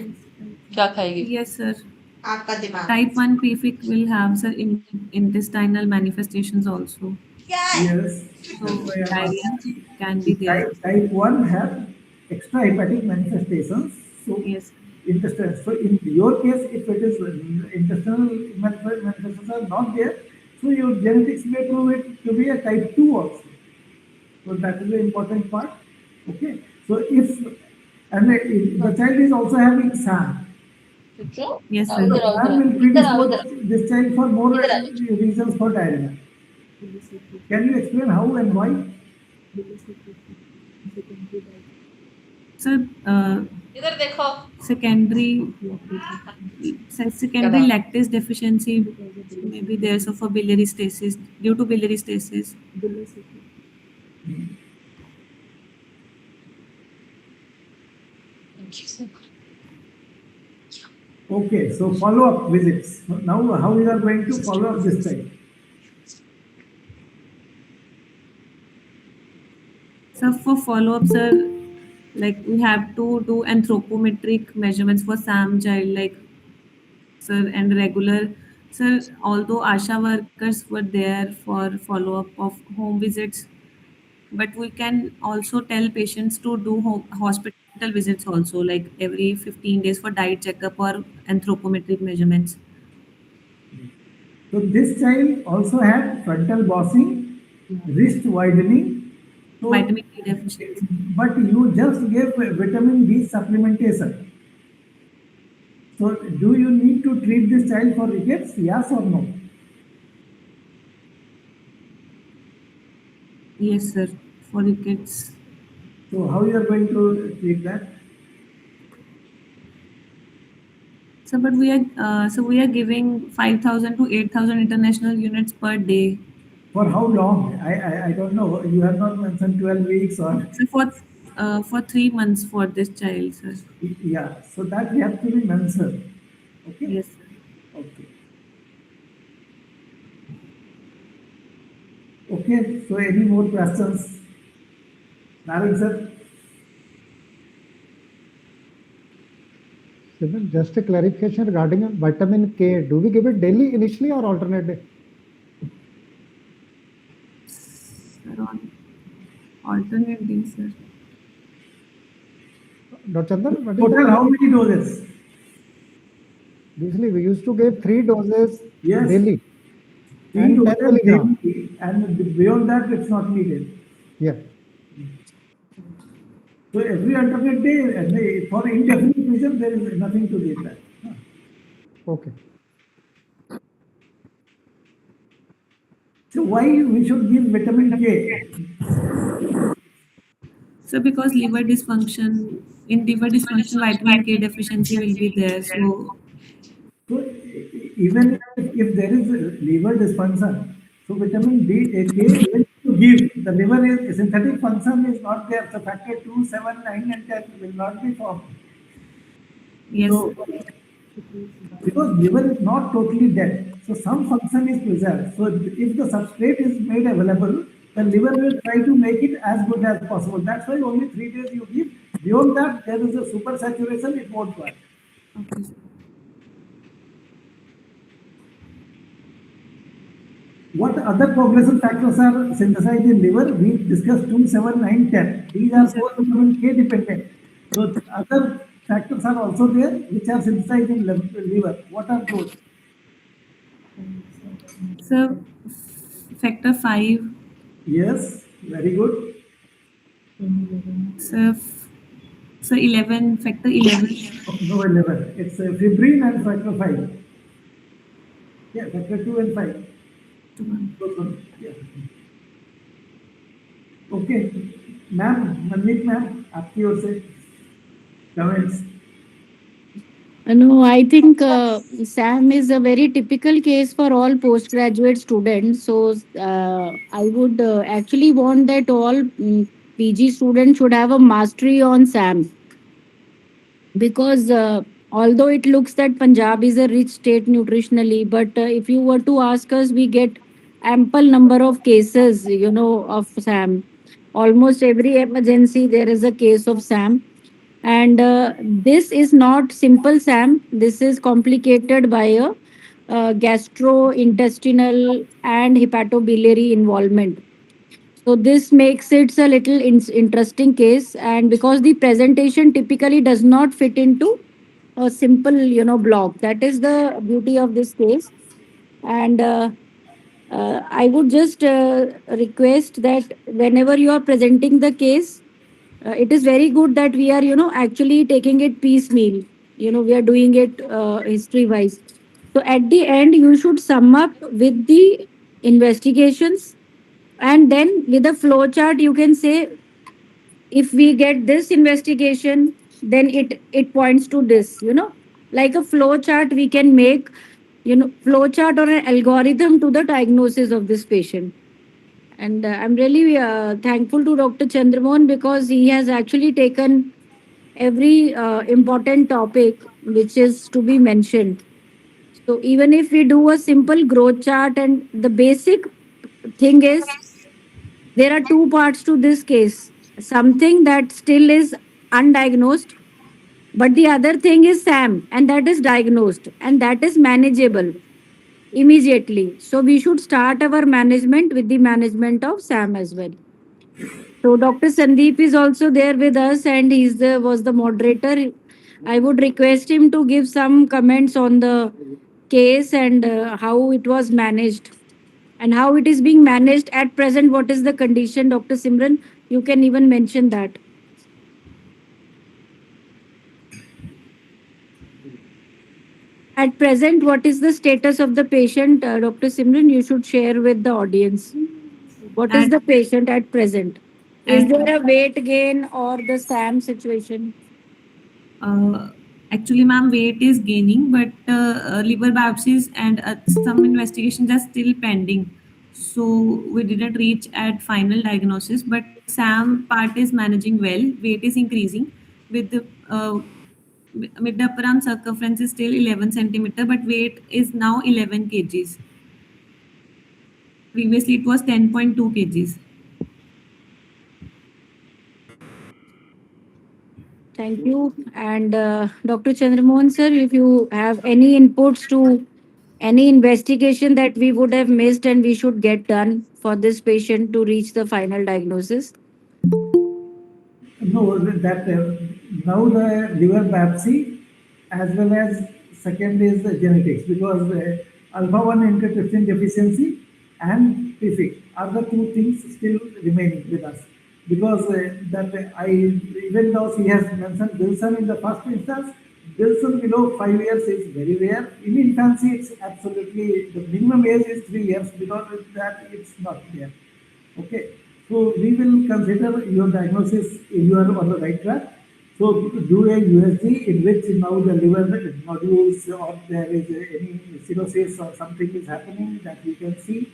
क्या खाएगी yes, sir. आपका दिमाग। Type 1 PFIC will have, sir, intestinal manifestations also. क्या है? Yes, So that's why I'm diarrhea asking. can be there. Type 1 have extrahepatic manifestations. So Yes. intestinal. So in your case, if it is intestinal manifestations are not there, so your genetics may prove it to be a type 2 also. So that is the important part. Okay. So if and the child is also having SAM. Yes, आओ sir. इधर So आओ SAM will इधर आओ predispose this child for more इधर आओ reasons for diarrhea. Can you explain how and why? Sir, इधर देखो secondary क्या lactase deficiency may be there, so for biliary stasis, due to biliary stasis. Okay, so follow-up visits. Now, how you are going to follow up this child? So for follow-up, sir, like we have to do anthropometric measurements for SAM child, like sir, and regular. Sir, although ASHA workers were there for follow-up of home visits, but we can also tell patients to do hospital visits also, like every 15 days for diet checkup or anthropometric measurements. So this child also had frontal bossing, wrist widening. So, Vitamin D deficiency. but you just gave vitamin D supplementation. So do you need to treat this child for rickets? Yes or no? Yes, sir, for rickets. So how you are going to treat that? So, but we are giving 5,000 to 8,000 international units per day. For how long? I don't know. You have not mentioned 12 weeks or So for 3 months for this child, sir. yeah. So that we have to be mentioned. Okay. Yes, sir. Okay. Okay. So any more questions? Narang sir. Simon, just a clarification regarding vitamin K. Do we give it daily initially or alternate day? Sir, on alternate days, sir. Dr. Chandan, what is Total the- how many doses? Usually we used to give 3 doses Yes. daily. 3 And 10 doses milligram. daily, and beyond that it's not needed. Yeah. So every alternate day, and for indefinite reason, there is nothing to give that. Okay. So why we should give vitamin K? So because liver dysfunction, in liver dysfunction, vitamin K deficiency will be there. So So even if there is liver dysfunction, So vitamin K, when you give, the liver is synthetic function is not there. So factor 2, 7, 9, and 10 will not be formed. Yes. So because liver is not totally dead, so some function is preserved. So if the substrate is made available, the liver will try to make it as good as possible. That's why only 3 days you give. Beyond that, there is a super saturation, it won't work. Okay, sir. What other progression factors are synthesized in liver? We discussed 2, 7, 9, 10. These Two are seven. core vitamin K dependent. So other factors are also there which are synthesized in liver. What are those? Sir, factor 5. Yes, very good. Sir, sir 11, factor 11. No, 11. It's fibrin and factor 5. Yeah, factor 2 and 5. Those ones. Yeah. Okay. Ma'am Manmeet ma'am आपकी ओर से comments. No, I think Sam is a very typical case for all postgraduate students. So I would actually want that all PG students should have a mastery on Sam, because although it looks that Punjab is a rich state nutritionally, but if you were to ask us, we get ample number of cases, of Sam. Almost every emergency there is a case of Sam, and this is not simple Sam. This is complicated by a gastrointestinal and hepatobiliary involvement. So this makes it a little interesting case, and because the presentation typically does not fit into a simple, block. That is the beauty of this case. And I would just request that whenever you are presenting the case, it is very good that we are, actually taking it piecemeal. We are doing it history wise. So at the end, you should sum up with the investigations, and then with a flow chart you can say, if we get this investigation, then it points to this, like a flow chart we can make, flow chart or an algorithm to the diagnosis of this patient. And I'm really thankful to Dr. Chandramohan, because he has actually taken every important topic which is to be mentioned. So even if we do a simple growth chart, and the basic thing is, there are two parts to this case: something that still is undiagnosed, but the other thing is Sam, and that is diagnosed and that is manageable immediately. So we should start our management with the management of Sam as well. So Dr. Sandeep is also there with us, and he's the was the moderator. I would request him to give some comments on the case, and how it was managed and how it is being managed at present. What is the condition, Dr. Simran? You can even mention that. At present, what is the status of the patient, Dr. Simran? You should share with the audience. What is At, the patient at present? Is at there a weight gain or the SAM situation? uh, actually, ma'am, weight is gaining, but liver biopsies and some investigations are still pending. So we didn't reach at final diagnosis, but SAM part is managing well. Weight is increasing with the mid upper arm circumference is still 11 centimeter, but weight is now 11 kgs. Previously, it was 10.2 kgs. Thank you. And Dr. Chandramohan sir, if you have any inputs to any investigation that we would have missed and we should get done for this patient to reach the final diagnosis. No, that now the liver biopsy as well as second is the genetics because alpha 1 antitrypsin deficiency and PFIC are the two things still remaining with us because that I even though she has mentioned Wilson in the first instance, Wilson below 5 years is very rare. In infancy, it's absolutely the minimum age is 3 years because of that it's not there. Okay, so we will consider your diagnosis, you are on the right track. So do a USG in which now the liver nodules or there is any cirrhosis or something is happening that we can see.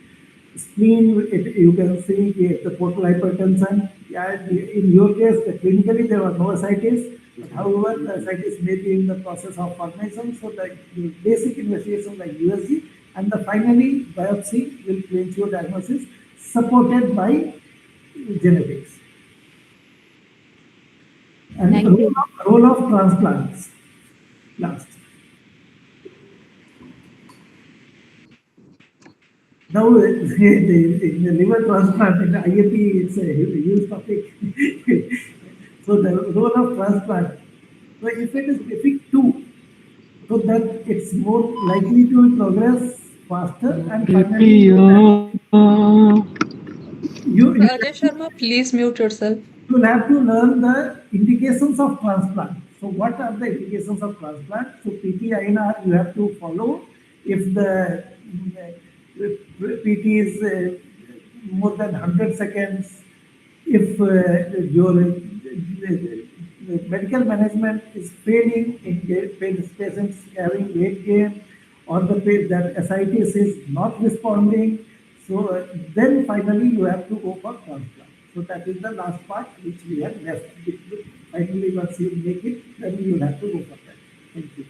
spleen, you can see the portal hypertension. Yeah, in your case, clinically there was no ascites, but however, the ascites may be in the process of formation. So the basic investigation like USG and the finally biopsy will clinch your diagnosis supported by genetics. And Thank you. role of transplants last. Now, in the liver transplant in IAP, it's a huge topic. So the role of transplant. So if it is difficult too, so that it's more likely to progress faster and finally you Ajay Sharma, please mute yourself. will have to learn the indications of transplant. So what are the indications of transplant? So PT-INR you have to follow. If the PT is more than 100 seconds, if your medical management is failing in patients having weight gain or the that ascites is not responding, so then finally you have to go for transplant. So that is the last part which we have left. Finally, once you make it, then you will have to go for that. Thank you.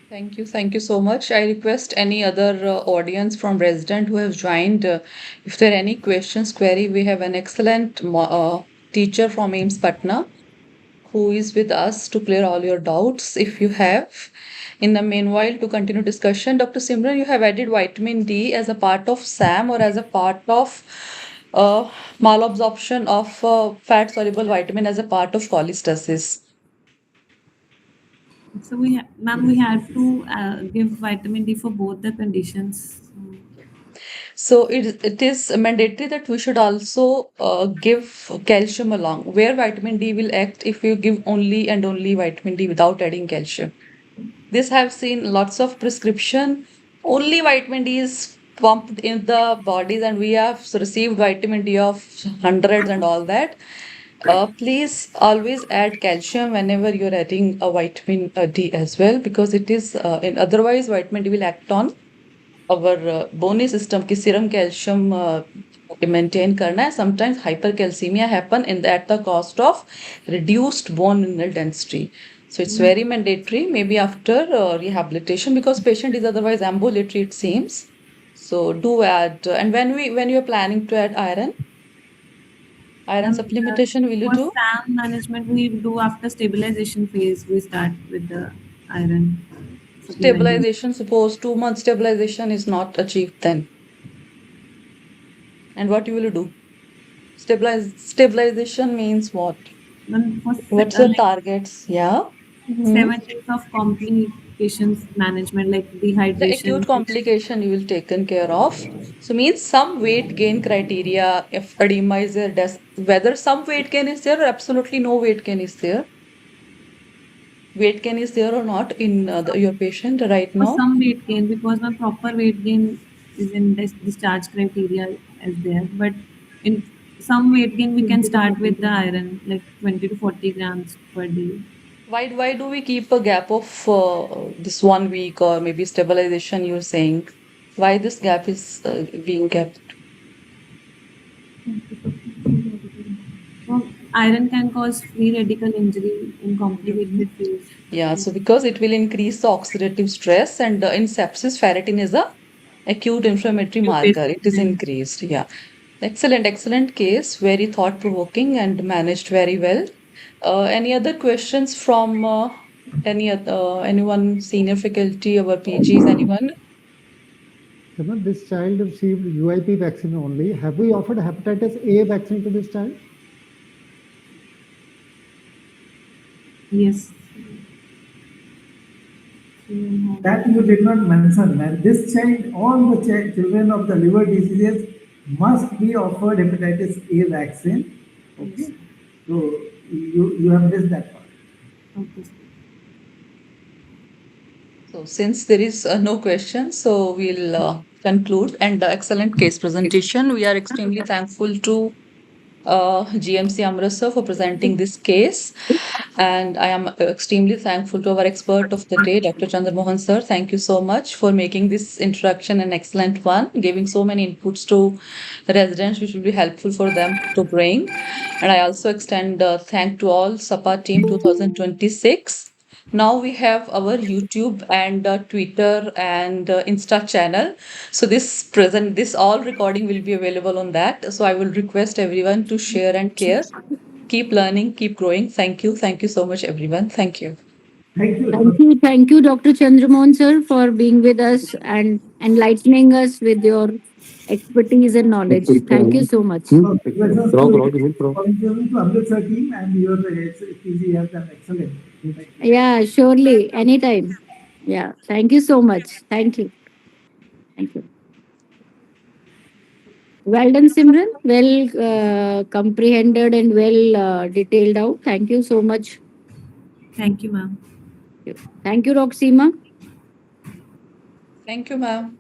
Thank you. Thank you so much. I request any other audience from resident who have joined, if there are any questions, query, we have an excellent teacher from AIMS Patna who is with us to clear all your doubts if you have. In the meanwhile, to continue discussion, Dr. Simran, you have added vitamin D as a part of SAM or as a part of uh, malabsorption of fat soluble vitamin as a part of cholestasis. So ma'am, we have to give vitamin D for both the conditions. So it is mandatory that we should also give calcium along, where vitamin D will act if you give only and only vitamin D without adding calcium. This have seen lots of prescription. Only vitamin D is pumped in the bodies, and we have received vitamin D of hundreds and all that. Please always add calcium whenever you're adding a vitamin D as well, because it is in otherwise vitamin D will act on our bony system की serum calcium maintain करना है. Sometimes hypercalcemia happen in the, at the cost of reduced bone mineral density. So it's very mandatory maybe after rehabilitation, because patient is otherwise ambulatory it seems. So do add, and when you are planning to add iron Ma'am, supplementation, will you for do SAM management, we do after stabilization phase. We start with the iron supplementation. stabilization? Suppose 2 months stabilization is not achieved, then and what you will do? Stabilization means what? Then for What's your like targets? Yeah. Mhm. 7 days of complications management like The acute dehydration. complication you will taken care of. So means some weight gain criteria, if edema is there, whether some weight gain is there or absolutely no weight gain is there. Weight gain is there or not in your patient right For now? some weight gain, because my proper weight gain is in this discharge criteria as there, but in some weight gain we can start with the iron like 20 to 40 grams per day. Why do we keep a gap of this 1 week or maybe stabilization you're saying? Why this gap is being kept? So iron can cause free radical injury in Mhm. complicated phase. Yeah, so because it will increase the oxidative stress, and in sepsis, ferritin is a acute inflammatory You marker. It is basically increased. Yeah. Excellent case. Very thought-provoking and managed very well. Any other questions from anyone, senior faculty, our PGs, anyone? Simran, this child received UIP vaccine only. Have we offered hepatitis A vaccine to this child? yes. That you did not mention, man. This child, all the children of the liver diseases must be offered hepatitis A vaccine. Yes. Okay, so you have missed that part. Okay. So since there is no question, so we'll conclude. And excellent case presentation. We are extremely thankful to GMC Amritsar for presenting this case. And I am extremely thankful to our expert of the day, Dr. Chandramohan sir. Thank you so much for making this introduction an excellent one, giving so many inputs to the residents, which will be helpful for them to bring. And I also extend thank to all SAPA team 2026. Now we have our YouTube and Twitter and Insta channel. So this all recording will be available on that. So I will request everyone to share and care. Keep learning, keep growing. Thank you. Thank you so much, everyone. Thank you. Thank you. Thank you, Dr. Chandramohan sir, for being with us and enlightening us with your expertise and knowledge. Thank you so much. Congratulations to Amritsar team and your PG have done excellent. Thank you. Yeah, surely, anytime. Yeah, thank you so much. Thank you. Thank you. Well done, Simran. Well comprehended and well detailed out. Thank you so much. Thank you, ma'am. Thank you, Roxima. Thank you, ma'am.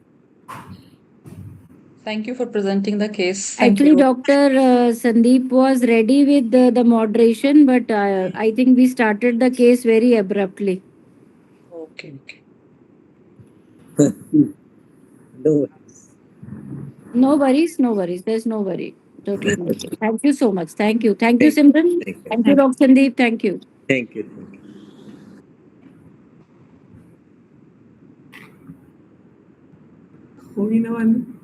Thank you for presenting the case. Thank Actually, you. Dr. Sandeep was ready with the moderation, but I think we started the case very abruptly. Okay, okay. No worries. No worries, no worries. There's no worry. Totally no worry. Thank you so much. Thank you. Thank you, Thank you. Simran. Thank you. Thank you, Dr. Sandeep. Thank you. Thank you. Thank you. होगी ना वाली